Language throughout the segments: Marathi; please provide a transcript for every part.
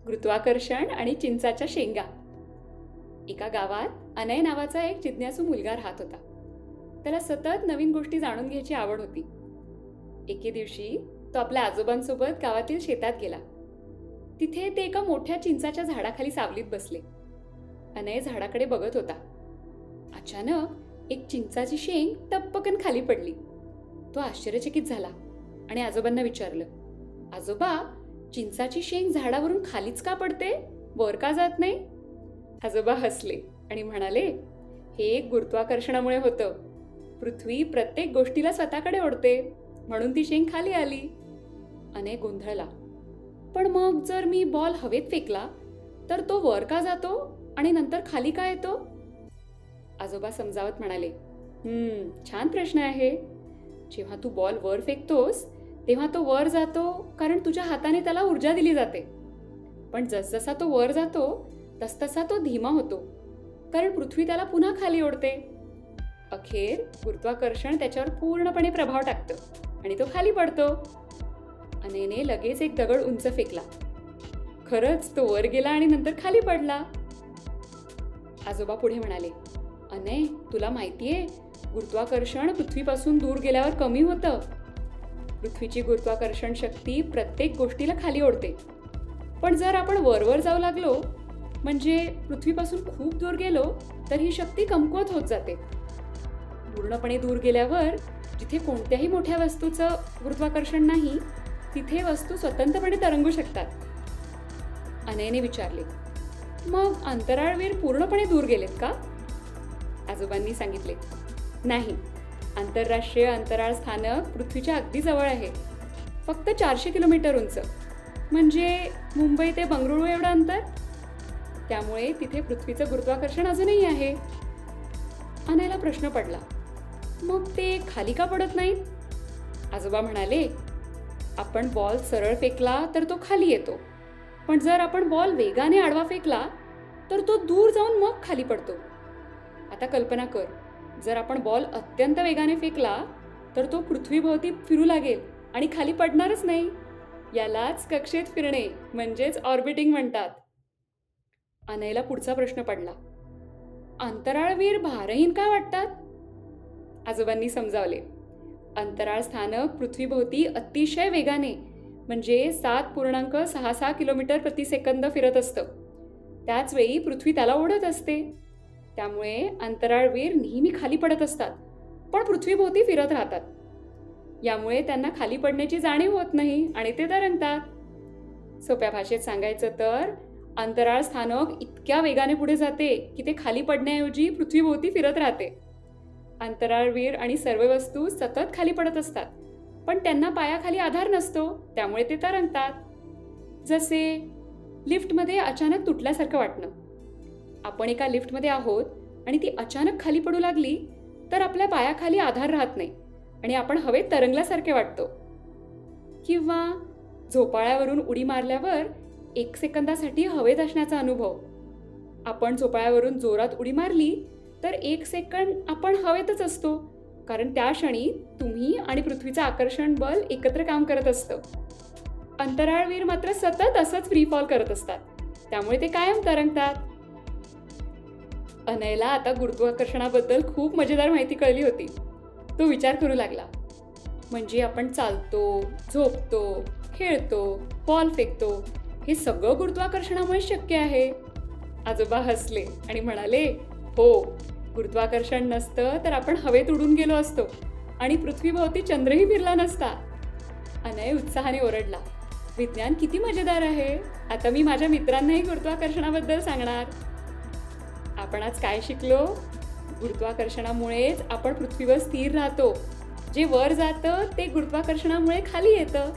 गुरुत्वाकर्षण आणि चिंचाच्या शेंगा. एका गावात अनय नावाचा एक जिज्ञासू मुलगा राहत होता. त्याला सतत नवीन गोष्टी जाणून घ्यायची आवड होती. एके दिवशी तो आपल्या आजोबांसोबत गावातील शेतात गेला. तिथे ते एका मोठ्या चिंचाच्या झाडाखाली सावलीत बसले. अनय झाडाकडे बघत होता. अचानक एक चिंचाची शेंग टप्पकन खाली पडली. तो आश्चर्यचकित झाला आणि आजोबांना विचारलं, आजोबा, चिंचाची शेंग झाडावरून खालीच का पडते, वर का जात नाही? आजोबा हसले आणि म्हणाले, हे गुरुत्वाकर्षणामुळे होतं. पृथ्वी प्रत्येक गोष्टीला स्वतःकडे ओढते, म्हणून ती शेंग खाली आली. अनय गोंधळला. पण मग जर मी बॉल हवेत फेकला तर तो वर का जातो आणि नंतर खाली का येतो? आजोबा समजावत म्हणाले, छान प्रश्न आहे. जेव्हा तू बॉल वर फेकतोस तेव्हा तो वर जातो कारण तुझ्या हाताने त्याला ऊर्जा दिली जाते. पण जसजसा तो वर जातो तसतसा तो धीमा होतो कारण पृथ्वी त्याला पुन्हा खाली ओढते. अखेर गुरुत्वाकर्षण त्याच्यावर पूर्णपणे प्रभाव टाकतं आणि तो खाली पडतो. अनयने लगेच एक दगड उंच फेकला. खरंच तो वर गेला आणि नंतर खाली पडला. आजोबा पुढे म्हणाले, अनय, तुला माहितीये, गुरुत्वाकर्षण पृथ्वीपासून दूर गेल्यावर कमी होतं. पृथ्वीची गुरुत्वाकर्षण शक्ती प्रत्येक गोष्टीला खाली ओढते. पण जर आपण वरवर जाऊ लागलो, म्हणजे पृथ्वीपासून खूप दूर गेलो, तर ही शक्ती कमकुवत होत जाते. पूर्णपणे दूर गेल्यावर जिथे कोणत्याही मोठ्या वस्तूचं गुरुत्वाकर्षण नाही, तिथे वस्तू स्वतंत्रपणे तरंगू शकतात. अनयने विचारले, मग अंतराळवीर पूर्णपणे दूर गेलेत का? आजोबांनी सांगितले, नाही. आंतरराष्ट्रीय अंतराळ स्थानक पृथ्वीच्या अगदी जवळ आहे. फक्त 400 किलोमीटर उंच, म्हणजे मुंबई ते बंगळुरू एवढं अंतर. त्यामुळे तिथे पृथ्वीचं गुरुत्वाकर्षण अजूनही आहे. अनयला प्रश्न पडला, मग ते खाली का पडत नाहीत? आजोबा म्हणाले, आपण बॉल सरळ फेकला तर तो खाली येतो. पण जर आपण बॉल वेगाने आडवा फेकला तर तो दूर जाऊन मग खाली पडतो. आता कल्पना कर, जर आपण बॉल अत्यंत वेगाने फेकला तर तो पृथ्वीभोवती फिरू लागेल आणि खाली पडणारच नाही. यालाच कक्षेत फिरणे म्हणजेच ऑर्बिटिंग म्हणतात. अनयला पुढचा प्रश्न पडला, अंतराळवीर भारहीन का वाटतात? आजोबांनी समजावले, अंतराळ स्थानक पृथ्वीभोवती अतिशय वेगाने, म्हणजे 7.66 किलोमीटर प्रति सेकंद फिरत असतं. त्याच वेळी पृथ्वी त्याला ओढत असते. त्यामुळे अंतराळवीर नेहमी खाली पडत असतात, पण पृथ्वीभोवती फिरत राहतात. यामुळे त्यांना खाली पडण्याची जाणीव होत नाही आणि ते तरंगतात. सोप्या भाषेत सांगायचं तर अंतराळ स्थानक इतक्या वेगाने पुढे जाते की ते खाली पडण्याऐवजी पृथ्वीभोवती फिरत राहते. अंतराळवीर आणि सर्व वस्तू सतत खाली पडत असतात, पण त्यांना पायाखाली आधार नसतो, त्यामुळे ते तरंगतात. जसे लिफ्टमध्ये अचानक तुटल्यासारखं वाटणं. आपण एका लिफ्टमध्ये आहोत आणि ती अचानक खाली पडू लागली तर आपल्या पायाखाली आधार राहत नाही आणि आपण हवेत तरंगल्यासारखे वाटतो. किंवा झोपाळ्यावरून उडी मारल्यावर 1 सेकंदासाठी हवेत असण्याचा अनुभव. आपण झोपाळ्यावरून जोरात उडी मारली तर 1 सेकंद आपण हवेतच असतो, कारण त्या क्षणी तुम्ही आणि पृथ्वीचं आकर्षण बल एकत्र काम करत असतं. अंतराळवीर मात्र सतत असंच फ्री फॉल करत असतात, त्यामुळे ते कायम तरंगतात. अनयला आता गुरुत्वाकर्षणाबद्दल खूप मजेदार माहिती कळली होती. तो विचार करू लागला, म्हणजे आपण चालतो, झोपतो, खेळतो, बॉल फेकतो, हे सगळं गुरुत्वाकर्षणामुळे शक्य आहे. आजोबा हसले आणि म्हणाले, हो, गुरुत्वाकर्षण नसतं तर आपण हवेत उडून गेलो असतो आणि पृथ्वीभोवती चंद्रही फिरला नसता. अनय उत्साहाने ओरडला, विज्ञान किती मजेदार आहे. आता मी माझ्या मित्रांनाही गुरुत्वाकर्षणाबद्दल सांगणार. आपण आज काय शिकलो? गुरुत्वाकर्षणामुळेच आपण पृथ्वीवर स्थिर राहतो. जे वर जातं ते गुरुत्वाकर्षणामुळे खाली येतं,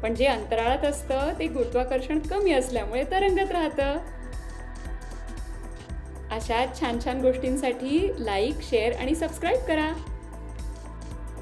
पण जे अंतराळात असतं ते गुरुत्वाकर्षण कमी असल्यामुळे तरंगत राहतं. अशा छान छान गोष्टींसाठी लाईक, शेअर आणि सबस्क्राईब करा.